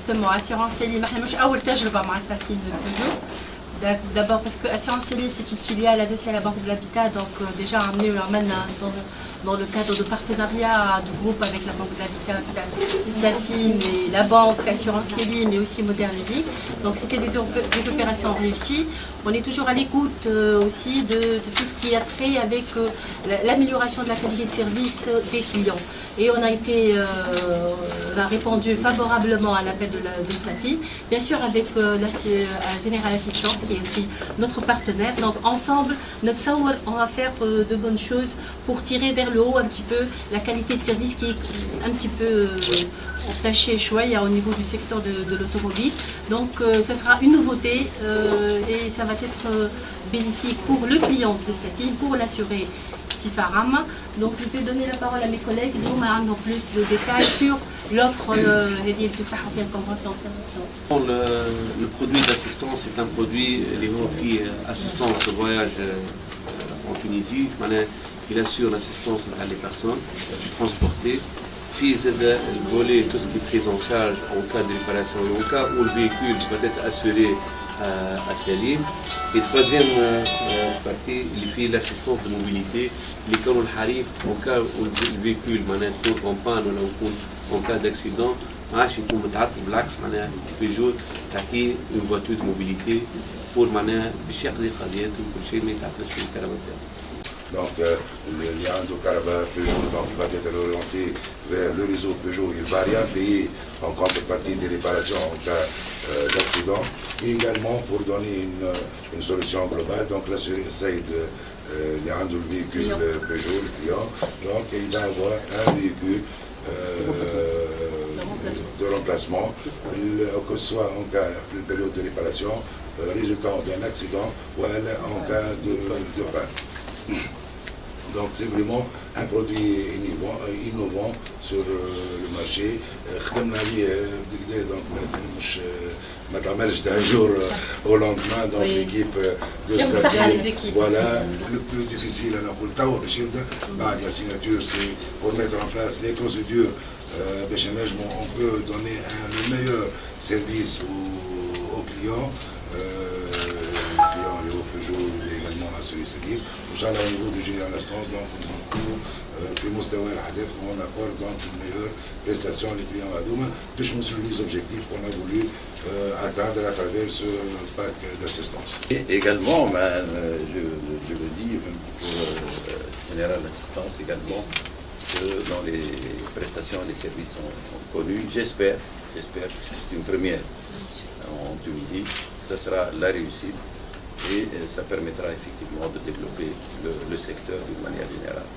justement Assurance Selim احنا مش أول تجربة مع ستافين Peugeot. D'abord parce que Assurance Selim c'est une filiale adossée à la Banque de l'Habitat, donc déjà amené dans le cadre de partenariat de groupe avec la Banque de l'Habitat, Stafin et la banque Assurance Selim, mais aussi Modernising. Donc c'était des opérations réussies. On est toujours à l'écoute aussi de tout ce qui a trait avec l'amélioration de la qualité de service des clients. Et on a répondu favorablement à l'appel de Stafin, bien sûr avec la Générale Assistance qui est aussi notre partenaire. Donc ensemble, notre Sawar, on va faire de bonnes choses pour tirer vers le haut un petit peu la qualité de service qui est un petit peu entaché choya au niveau du secteur de l'automobile. Donc ça sera une nouveauté et ça va être bénéfique pour le client de Stafin, pour l'assurer Sifaram. Donc je vais donner la parole à mes collègues qui vont avoir plus de détails sur l'offre de convention. Le produit d'assistance est un produit qui assistance au voyage en Tunisie. Il assure l'assistance à les personnes transportées. Le volet, tout ce qui est pris en charge en cas de réparation et au cas où le véhicule va être assuré à Salim. Et troisième partie, il fait l'assistance de mobilité. Les cas où le harif, en cas où le véhicule tourne en panne ou en cas d'accident, ماش يكون متعطل بالعكس معناها بيجو تعطيه une voiture de mobilité pour معناها باش يقضي قضيته وكل شيء ما يتعطلش في الكهرباء نتاعو. Donc, Liando Karabakh Peugeot, donc, il va être orienté vers le réseau Peugeot. Il ne va rien payer en contrepartie des réparations en cas d'accident. Et également pour donner une solution globale. Donc, l'assuré essaye de Liando le véhicule Peugeot, le client. Donc, il va avoir un véhicule de remplacement, que ce soit en cas de période de réparation, résultant d'un accident ou en cas de panne. Donc c'est vraiment un produit innovant sur le marché. Donc ما تعملش d'un jour au lendemain. Donc l'équipe de Stafin, voilà, le plus difficile à نقول باش يبدا بعد la signature, c'est pour mettre en place les procédures. On peut donner le meilleur service aux clients. Les clients au Peugeot également assuré Selim. Au niveau de Général Assistance, donc on apporte donc une meilleure prestation les clients à Douma. Puis je me suis les objectifs qu'on a voulu atteindre à travers ce pack d'assistance. Et également, je le dis pour Général Assistance également, que dans les prestations, les services sont connus. J'espère, c'est une première en Tunisie, ça sera la réussite et ça permettra effectivement de développer le secteur d'une manière générale.